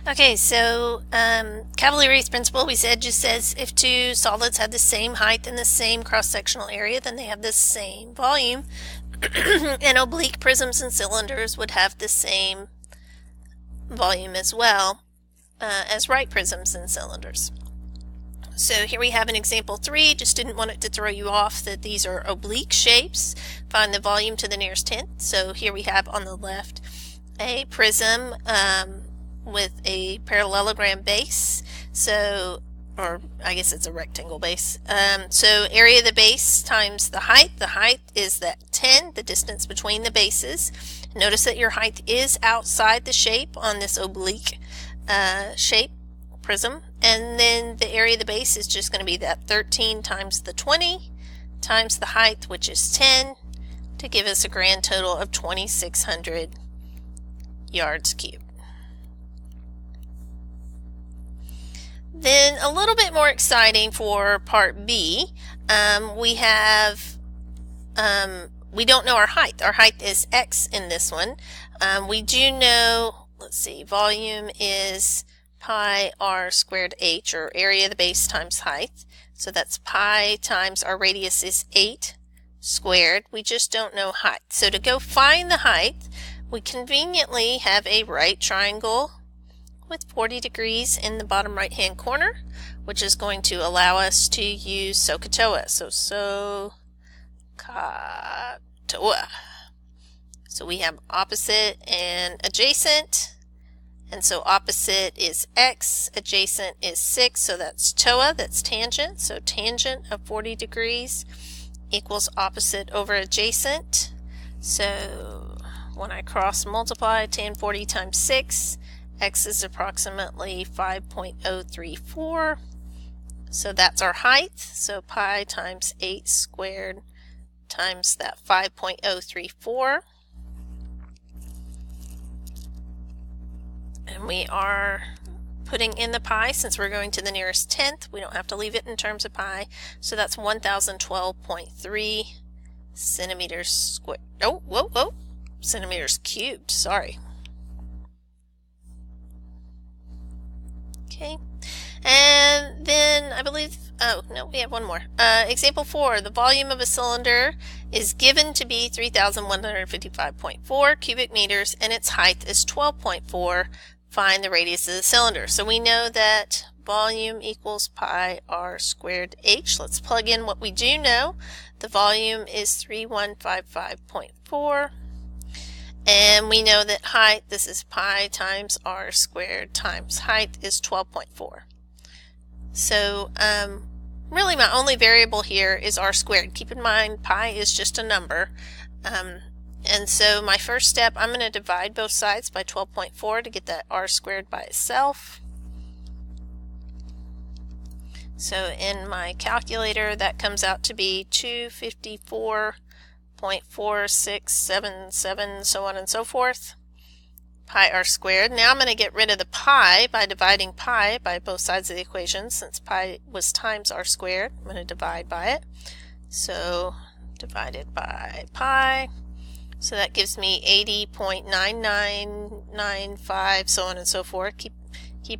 Okay, so Cavaliere's principle, we said, just says if two solids have the same height and the same cross-sectional area, then they have the same volume. And oblique prisms and cylinders would have the same volume as well as right prisms and cylinders. So here we have an example 3. Just didn't want it to throw you off that these are oblique shapes. Find the volume to the nearest tenth. So here we have on the left a prism with a parallelogram base. So, or I guess it's a rectangle base. So area of the base times the height. The height is that 10, the distance between the bases. Notice that your height is outside the shape on this oblique shape prism, and then the area of the base is just going to be that 13 times the 20 times the height, which is 10, to give us a grand total of 2,600 yards cubed. Then a little bit more exciting for part B, we don't know our height. Our height is x in this one. We do know, let's see, volume is pi r squared h, or area of the base times height. So that's pi times our radius is 8 squared. We just don't know height. So to go find the height, we conveniently have a right triangle with 40 degrees in the bottom right hand corner, which is going to allow us to use SOHCAHTOA. So SOHCAHTOA. So we have opposite and adjacent. And so opposite is x, adjacent is 6, so that's TOA, that's tangent. So tangent of 40 degrees equals opposite over adjacent. So when I cross multiply, tan 40 times 6, x is approximately 5.034. So that's our height. So pi times 8 squared times that 5.034. And we are putting in the pi since we're going to the nearest tenth. We don't have to leave it in terms of pi. So that's 1,012.3 centimeters squared. Oh, whoa. Centimeters cubed, sorry. Okay. And then I believe, oh, no, we have one more. Example 4, the volume of a cylinder is given to be 3,155.4 cubic meters and its height is 12.4. Find the radius of the cylinder. So we know that volume equals pi r squared h. Let's plug in what we do know. The volume is 3,155.4. And we know that height, this is pi times r squared times height, is 12.4. So really my only variable here is r squared. Keep in mind pi is just a number. And so my first step, I'm going to divide both sides by 12.4 to get that r squared by itself. So in my calculator, that comes out to be 254.4677, so on and so forth, pi r squared. Now I'm going to get rid of the pi by dividing pi by both sides of the equation. Since pi was times r squared, I'm going to divide by it. So divided by pi. So that gives me 80.9995, so on and so forth. Keep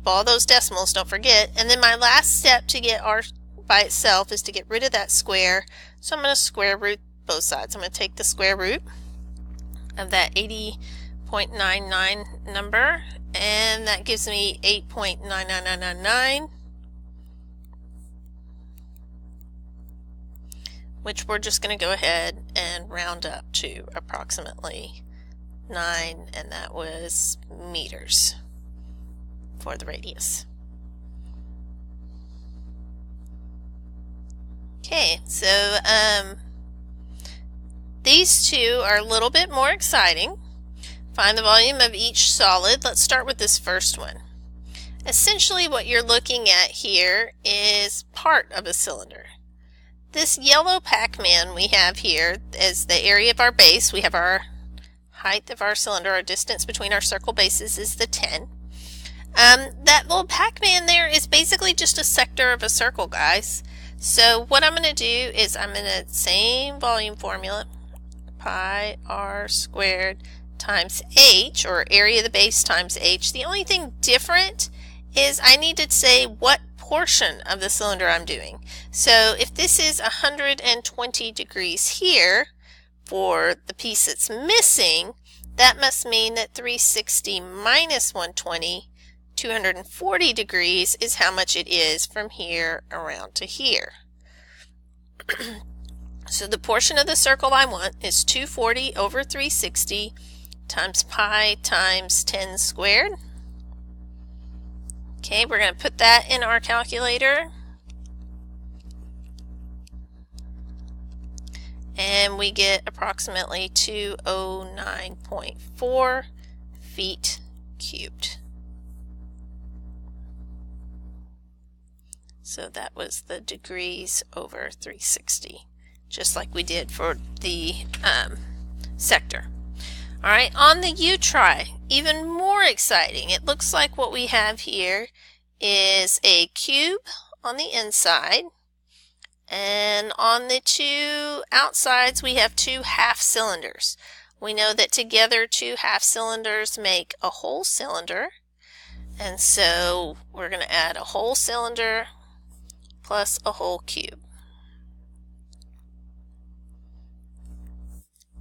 all those decimals, don't forget. And then my last step to get r by itself is to get rid of that square. So I'm going to square root both sides. I'm going to take the square root of that 80.99 number, and that gives me 8.99999. Which we're just going to go ahead and round up to approximately 9, and that was meters for the radius. Okay, so these two are a little bit more exciting. Find the volume of each solid. Let's start with this first one. Essentially what you're looking at here is part of a cylinder. This yellow Pac-Man we have here is the area of our base. We have our height of our cylinder, our distance between our circle bases is the 10. That little Pac-Man there is basically just a sector of a circle, guys. So what I'm going to do is I'm going to, same volume formula, pi r squared times h, or area of the base times h. The only thing different is I need to say what portion of the cylinder I'm doing. So if this is 120 degrees here for the piece that's missing, that must mean that 360 minus 120, 240 degrees, is how much it is from here around to here. So the portion of the circle I want is 240 over 360 times pi times 10 squared. Okay, we're going to put that in our calculator. And we get approximately 209.4 feet cubed. So that was the degrees over 360, just like we did for the sector. All right, on the U-try, even more exciting. It looks like what we have here is a cube on the inside, and on the two outsides we have two half cylinders. We know that together two half cylinders make a whole cylinder, and so we're going to add a whole cylinder plus a whole cube.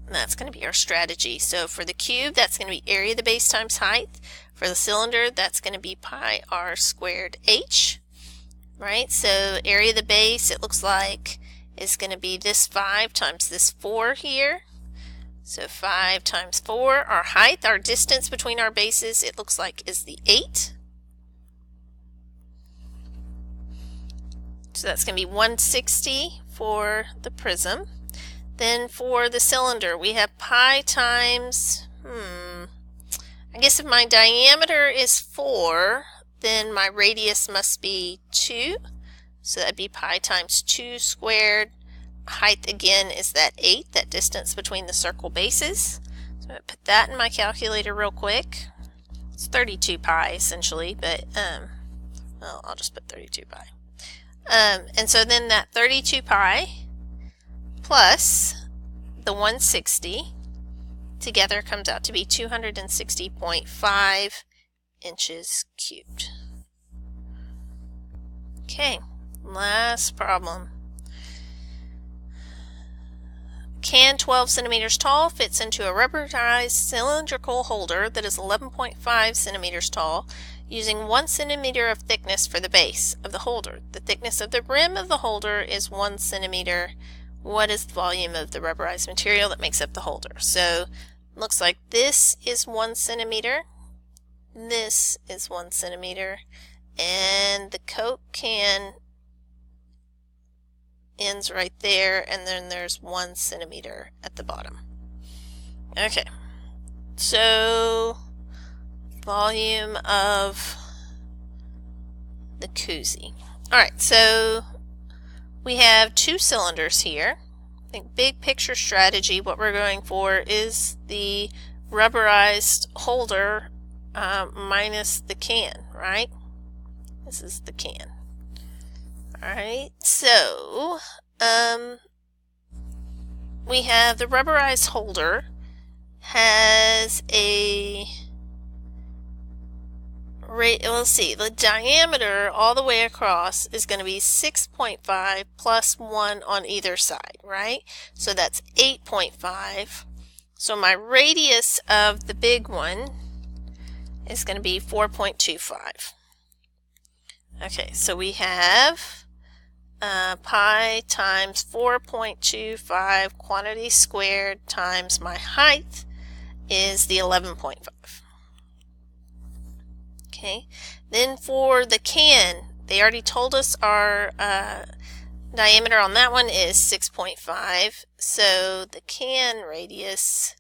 And that's going to be our strategy. So for the cube, that's going to be area of the base times height. For the cylinder, that's going to be pi r squared h. Right? So area of the base, it looks like, is going to be this 5 times this 4 here. So 5 times 4. Our height, our distance between our bases, it looks like, is the 8. So that's going to be 160 for the prism. Then for the cylinder, we have pi times, I guess if my diameter is 4, then my radius must be 2. So that'd be pi times 2 squared. Height again is that 8, that distance between the circle bases. So I'm going to put that in my calculator real quick. It's 32 pi essentially, but well, I'll just put 32 pi. And so then that 32 pi plus the 160 together comes out to be 260.5 inches cubed. Okay, last problem. Can 12 centimeters tall fits into a rubberized cylindrical holder that is 11.5 centimeters tall, using 1 centimeter of thickness for the base of the holder. The thickness of the rim of the holder is 1 centimeter. What is the volume of the rubberized material that makes up the holder? So it looks like this is 1 centimeter, this is 1 centimeter, and the Coke can ends right there, and then there's 1 centimeter at the bottom. Okay, so volume of the koozie. Alright, so we have 2 cylinders here. I think big picture strategy, what we're going for is the rubberized holder minus the can, right? This is the can. Alright, so we have the rubberized holder has a let's see, the diameter all the way across is going to be 6.5 plus 1 on either side, right? So that's 8.5. So my radius of the big one is going to be 4.25. Okay, so we have pi times 4.25 quantity squared times my height is the 11.5. Okay, then for the can, they already told us our diameter on that one is 6.5, so the can radius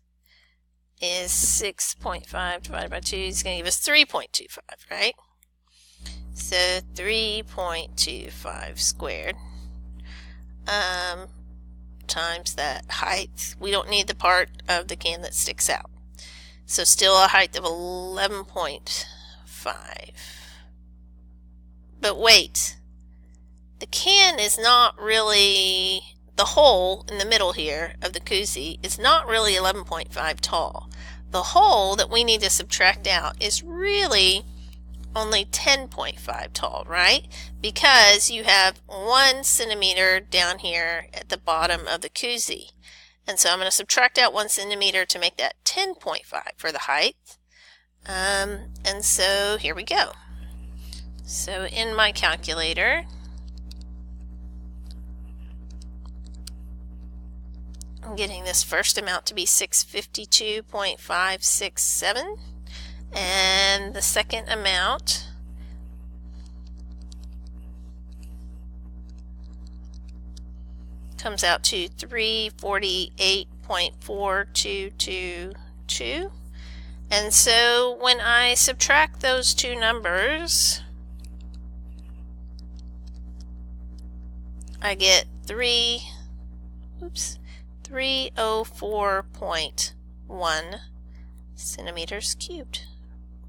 is 6.5 divided by 2 is going to give us 3.25, right? So 3.25 squared times that height. We don't need the part of the can that sticks out. So still a height of 11.5. But wait, the can is not really, the hole in the middle here of the koozie is not really 11.5 tall. the hole that we need to subtract out is really only 10.5 tall, right? Because you have 1 centimeter down here at the bottom of the koozie. And so I'm going to subtract out 1 centimeter to make that 10.5 for the height. And so here we go. So in my calculator, I'm getting this first amount to be 652.567, and the second amount comes out to 348.4222. And so when I subtract those two numbers, I get 304.1 centimeters cubed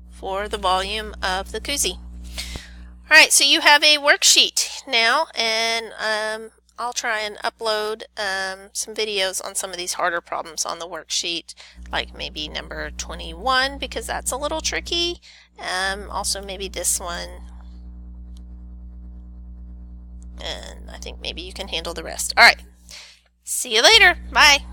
for the volume of the koozie. Alright, so you have a worksheet now, and I'll try and upload some videos on some of these harder problems on the worksheet, like maybe number 21, because that's a little tricky. Also maybe this one. And I think maybe you can handle the rest. Alright, see you later. Bye.